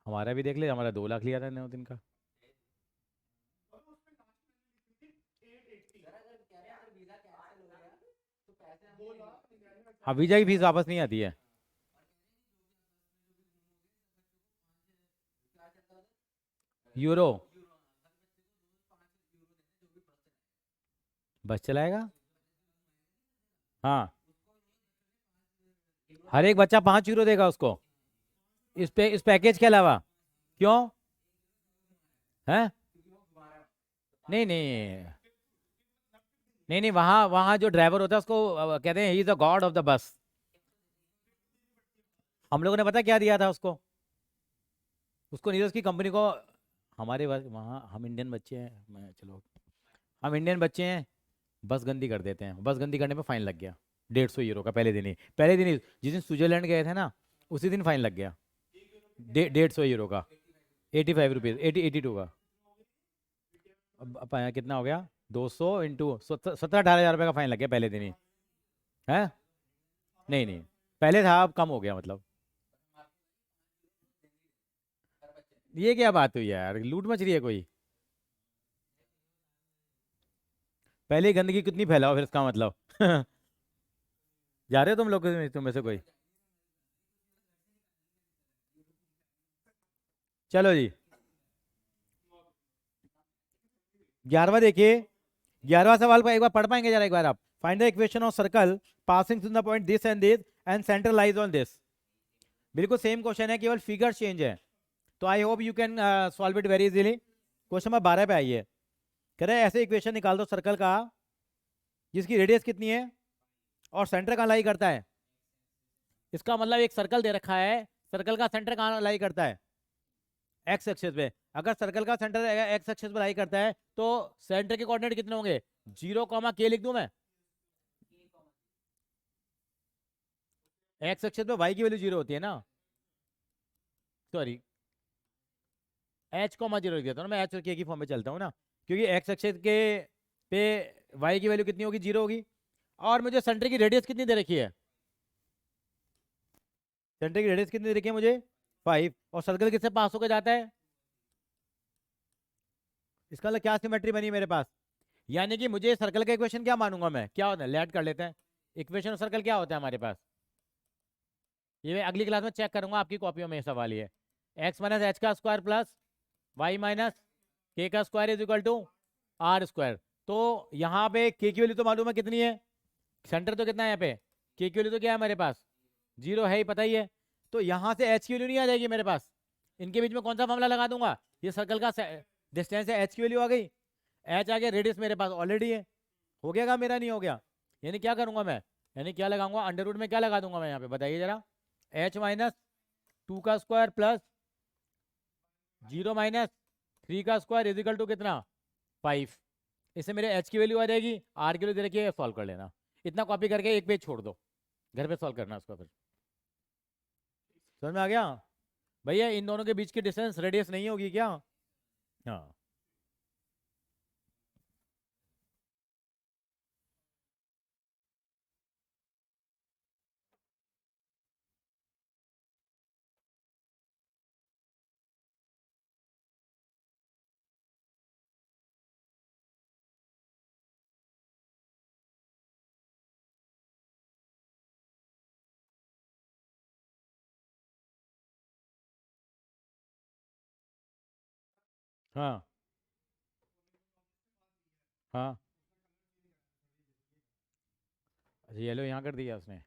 हमारा भी देख ले, हमारा 2 लाख लिया था 9 दिन का। हाँ वीज़ा की फीस वापस नहीं आती है। यूरो बस चलाएगा। हाँ, हर एक बच्चा 5 यूरो देगा उसको, इस पैकेज के अलावा। क्यों? है? नहीं नहीं नहीं नहीं, वहाँ वहाँ जो ड्राइवर होता है उसको कहते हैं he is the God of the bus. हम लोगों ने पता क्या दिया था उसको? उसको नीरज की कंपनी को, हमारे वहाँ हम इंडियन बच्चे हैं, मैं चलो हम इंडियन बच्चे हैं, बस गंदी कर देते हैं, बस गंदी करने पे फाइन लग गया 150 यूरो का। पहले दिन ही जिस दिन स्विट्जरलैंड गए थे ना, उसी दिन फाइन लग गया 150 यूरो का, 85 रुपीज़, 82 का। अब कितना हो गया? 200 × 17-18 हज़ार रुपये का फाइन लग गया पहले दिन ही। है? नहीं नहीं, पहले था, अब कम हो गया मतलब। ये क्या बात हुई यार, लूट मच रही है कोई? पहले ही गंदगी कितनी फैलाओ फिर इसका मतलब। जा रहे हो तुम लोग, तुम में से कोई? चलो जी, 11वां देखिए। 11वां सवाल को एक बार पढ़ पाएंगे जरा, एक बार आप? Find the equation of circle passing through the point this and centralize on this. बिल्कुल सेम क्वेश्चन है, केवल फिगर चेंज है। तो I hope you can solve it very easily. Question number 12 पे आइए। कह रहे हैं ऐसे इक्वेशन निकाल दो सर्कल का जिसकी रेडियस कितनी है और सेंटर कहाँ लाई करता है। इसका मतलब एक सर्कल दे रखा है, सर्कल का सेंटर कहाँ लाई करता है? एक्स एक्सिस पे। अगर सर्कल का सेंटर एक्स एक्सिस पर लाई करता है तो सेंटर के कोऑर्डिनेट कितने होंगे? 0, K लिख दूं मैं? एक्स एक्सिस पे वाई की वैल्यू 0 होती है ना, सॉरी H, 0 लिख देता हूँ मैं, H और K की फॉर्म में चलता हूँ ना, क्योंकि एक्स एक्सिस के पे वाई की वैल्यू कितनी होगी? 0 होगी। और मुझे सेंटर की रेडियस कितनी दे रखी है? सेंटर की रेडियस कितनी दे रखी है मुझे? 5। और सर्कल किससे पास होकर जाता है? इसका मतलब क्या सिमेट्री बनी मेरे पास? यानी कि मुझे सर्कल का इक्वेशन क्या मानूंगा मैं? क्या होता है, लेट कर लेते हैं। इक्वेशन ऑफ सर्कल क्या होता है हमारे पास? ये मैं अगली क्लास में चेक करूंगा, आपकी कॉपियों में ये सवाल ये एक्स माइनस एच का square plus y minus k का square is equal to r square. तो यहाँ पे के की वैल्यू तो मालूम है कितनी है, सेंटर तो कितना है यहाँ पे, के की वैल्यू तो क्या है हमारे पास? 0 है ही, पता ही है। तो यहाँ से एच की वैल्यू नहीं आ जाएगी मेरे पास, इनके बीच में कौन सा मामला लगा दूंगा? ये सर्कल का डिस्टेंस है, एच की वैल्यू आ गई, एच आ गया, रेडियस मेरे पास ऑलरेडी है। हो गया का मेरा? नहीं हो गया। यानी क्या करूंगा मैं, यानी क्या लगाऊंगा? अंडर रूट में क्या लगा दूंगा मैं यहाँ पे, बताइए जरा? एच माइनस 2 का स्क्वायर प्लस 0 - 3 का स्क्वायर इजिकल टू कितना? 5। इससे मेरे एच की वैल्यू आ जाएगी, आर की वैल्यू दे रखिए, सॉल्व कर लेना। इतना कॉपी करके एक पेज छोड़ दो, घर पे सॉल्व करना उसका फिर। समझ में आ गया? भैया इन दोनों के बीच की डिस्टेंस रेडियस नहीं होगी क्या? हाँ। हाँ। हाँ। अच्छा, येलो यहाँ कर दिया उसने।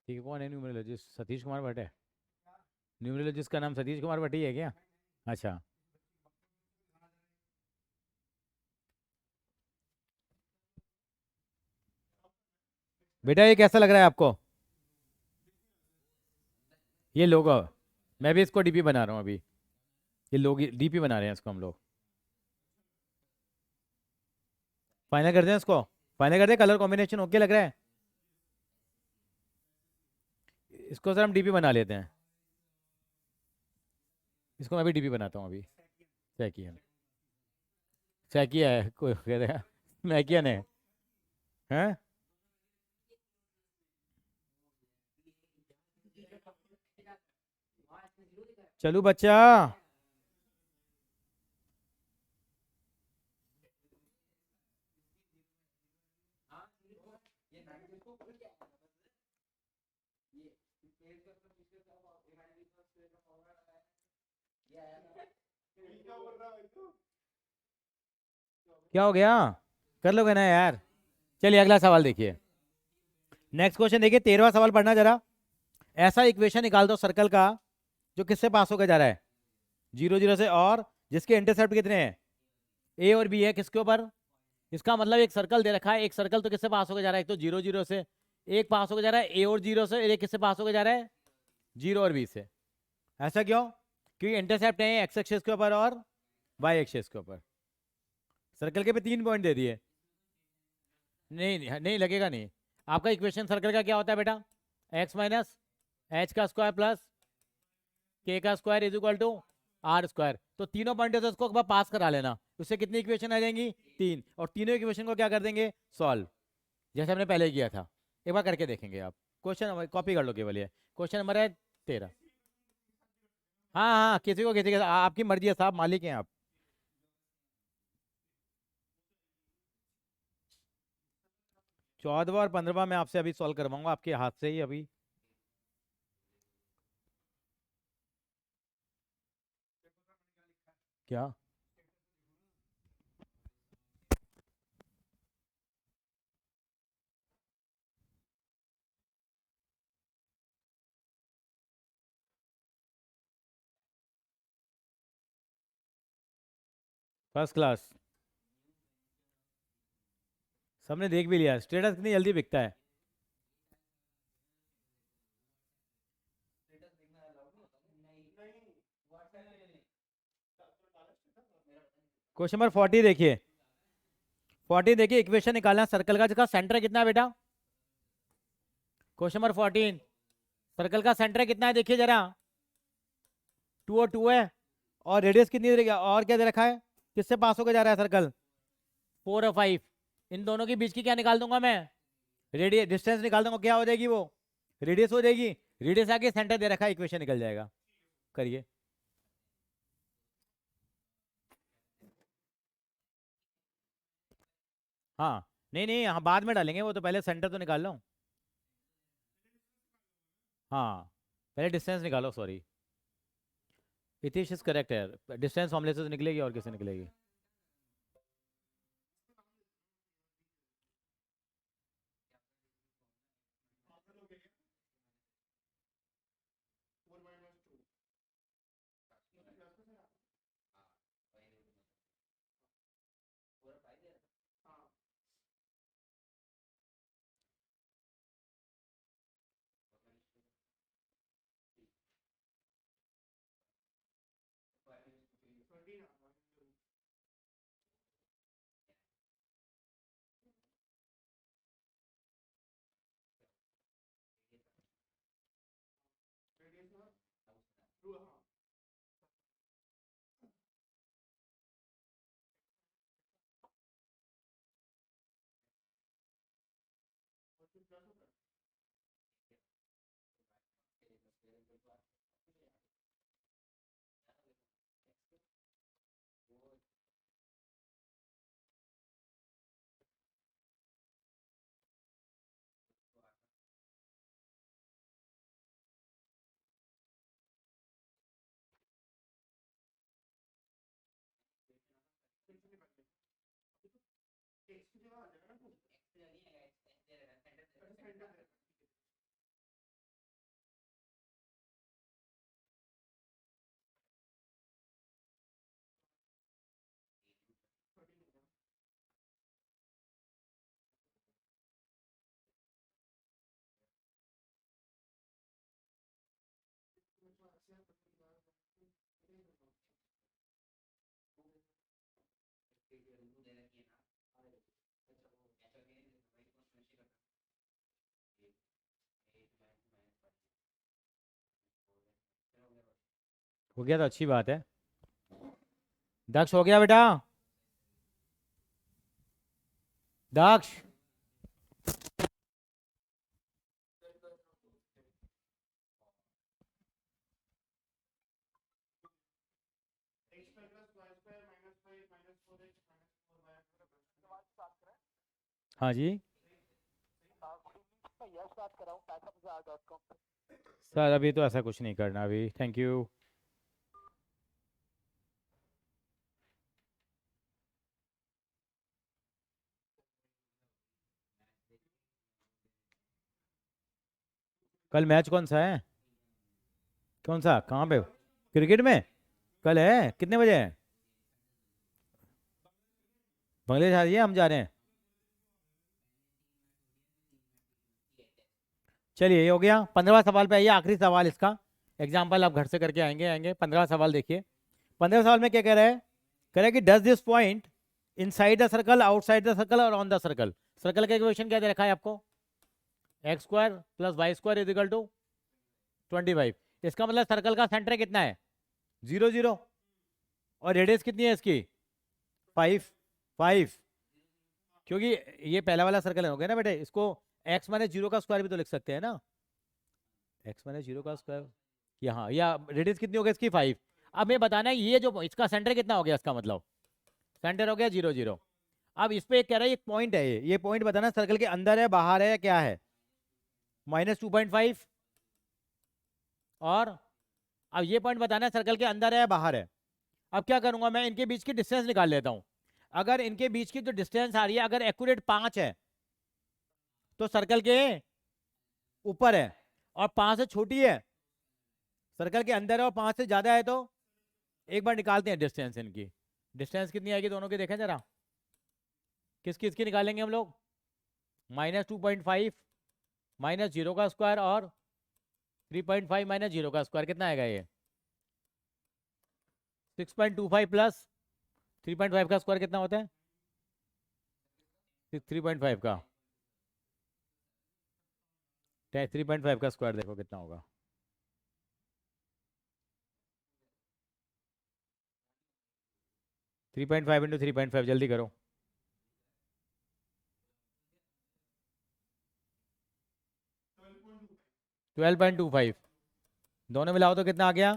ठीक है, कौन है न्यूमरोलॉजिस्ट? सतीश कुमार भट्ट है? न्यूमरोलॉजिस्ट का नाम सतीश कुमार भट्ट ही है क्या? अच्छा। बेटा ये कैसा लग रहा है आपको? ये लोगो, मैं भी इसको डीपी बना रहा हूँ अभी। ये लोग डीपी बना रहे हैं इसको हम लोग। फाइनल कर दें इसको? फाइनल कर दें? कलर कॉम्बिनेशन ओके लग रहा है? इसको सर हम डीपी बना लेते हैं। इसको मैं भी डीपी बनाता हूँ अभी। सैकियन, सैकिया है कोई कह रहा है, मैकियन है। हैं? चलू बच्चा। क्या हो गया, कर लोगे ना यार। चलिए अगला सवाल देखिए। नेक्स्ट क्वेश्चन देखिए, 13वां सवाल पढ़ना जरा। ऐसा इक्वेशन निकाल दो सर्कल का जो किससे पास होकर जा रहा है, 0 0 से, और जिसके इंटरसेप्ट कितने हैं, ए और बी है, किसके ऊपर। इसका मतलब एक सर्कल दे रखा है, एक सर्कल तो किससे पास होकर जा रहा है, एक तो 0 0 से, एक पास होकर जा रहा है ए और 0 से, एक किससे पास होकर जा रहा है, 0 और बी से। ऐसा क्यों, क्योंकि इंटरसेप्ट है एक्स एक्सिस के ऊपर और वाई एक्सिस के ऊपर। सर्कल के पे 3 पॉइंट दे दिए। नहीं नहीं नहीं लगेगा नहीं। आपका इक्वेशन सर्कल का क्या होता है बेटा, एक्स माइनस एच का स्क्वायर प्लस के का square is equal to r square. तो तीनों पॉइंट से उसको एक बार पास करा लेना, उससे कितनी इक्वेशन आ जाएंगी, 3, और तीनों इक्वेशन को क्या कर देंगे, सॉल्व, जैसे हमने पहले किया था। एक बार करके देखेंगे आप, क्वेश्चन कॉपी कर लो केवल ये। क्वेश्चन नंबर है 13। हाँ हाँ, किसी को किसी के आपकी मर्जी है साहब, मालिक हैं आप। 14वां और 15वां मैं आपसे अभी सॉल्व करवाऊंगा आपके हाथ से ही अभी। क्या, फर्स्ट क्लास, सबने देख भी लिया, स्टेटस कितनी जल्दी बिकता है। क्वेश्चन नंबर 40 देखिए, 40 देखिए, इक्वेशन निकालना सर्कल का जिसका सेंटर कितना है बेटा। क्वेश्चन नंबर 14, सर्कल का सेंटर कितना है देखिए जरा, 2 और 2 है, और रेडियस कितनी दे रखी है, और क्या दे रखा है, किससे पास होकर जा रहा है सर्कल, 4 और 5। इन दोनों के बीच की क्या निकाल दूंगा मैं, रेडियस, डिस्टेंस निकाल दूंगा, क्या हो जाएगी वो, रेडियस हो जाएगी। रेडियस आके सेंटर दे रखा है, इक्वेशन निकल जाएगा। करिए। हाँ, नहीं नहीं, हाँ बाद में डालेंगे वो, तो पहले सेंटर तो निकाल लो। हाँ, पहले डिस्टेंस निकालो, सॉरी, इतिश इज करेक्ट है, डिस्टेंस फॉर्मूले से तो निकलेगी, और किससे निकलेगी। हो गया तो अच्छी बात है। दक्ष हो गया बेटा, दक्ष। हाँ जी सर, अभी तो ऐसा कुछ नहीं करना अभी, थैंक यू। कल मैच कौन सा है? कौन सा, कहाँ पे? क्रिकेट में कल है, कितने बजे है? बांग्लादेश आ रही है, हम जा रहे हैं। चलिए ये हो गया। 15वां सवाल पे आइए, आखिरी सवाल इसका एग्जाम्पल आप घर से करके आएंगे आएंगे 15वां सवाल देखिए। 15वें सवाल में क्या कह रहा है? कह रहा है कि does this point inside the circle, outside the circle और ऑन द सर्कल। सर्कल का इक्वेशन क्या दे रखा है आपको? X square plus y square is equal to 25। इसका मतलब सर्कल का सेंटर कितना है? 0 0। और रेडियस कितनी है इसकी? 5 5। क्योंकि ये पहला वाला सर्कल हो गया ना बेटे, इसको x माइनस 0 का स्क्वायर भी तो लिख सकते हैं ना, x माइनस 0 का स्क्वायर यहाँ, या रेडियस कितनी हो गई इसकी? 5। अब मैं बताना है ये जो इसका सेंटर कितना हो गया, इसका मतलब सेंटर हो गया 0 0। अब इस पे कह रहा है एक पॉइंट है, ये पॉइंट बताना सर्कल के अंदर है बाहर है क्या है? -2.5। और अब ये पॉइंट बताना है सर्कल के अंदर है बाहर है। अब क्या करूंगा मैं, इनके बीच की डिस्टेंस निकाल लेता हूं। अगर इनके बीच की जो डिस्टेंस आ रही है अगर एक्यूरेट 5 है तो सर्कल के ऊपर है, और 5 से छोटी है सर्कल के अंदर है, और 5 से ज्यादा है तो एक बार निकालते हैं डिस्टेंस इनकी। डिस्टेंस कितनी आएगी दोनों की, देखें जरा। किसकी इसकी निकालेंगे हम लोग? -2.5 माइनस 0 का स्क्वायर और 3.5 माइनस 0 का स्क्वायर, कितना आएगा ये? 6.25 प्लस 3.5 का स्क्वायर कितना होता है? 3.5 का 3.5 का स्क्वायर देखो कितना होगा। 3.5 इंटू 3.5 जल्दी करो। 12.25 दोनों मिलाओ तो कितना आ गया?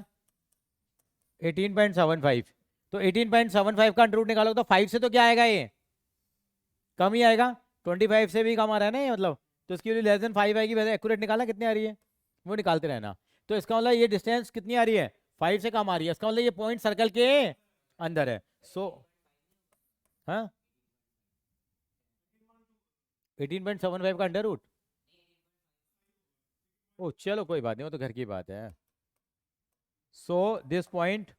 18.75। तो 18.75 का अंडर रूट निकालो तो 5 से तो क्या आएगा, ये कम ही आएगा। 25 से भी कम आ रहा है ना ये, मतलब तो इसकी वैल्यू लेस देन 5 आएगी। वैसे एक्यूरेट निकालना कितनी आ रही है वो निकालते रहना। तो इसका मतलब ये डिस्टेंस कितनी आ रही है? 5 से कम आ रही है। इसका मतलब ये पॉइंट सर्कल के अंदर है। सो हाँ 18.75 का अंडर रूट। ओ चलो कोई बात नहीं, वो तो घर की बात है। So this point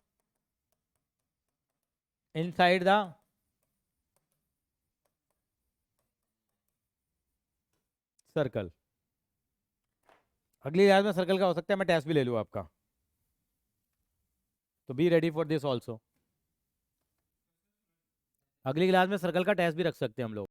inside the circle. अगली क्लास में सर्कल का हो सकता है मैं टेस्ट भी ले लूँ आपका, तो be ready for this also. अगली क्लास में सर्कल का टेस्ट भी रख सकते हैं हम लोग।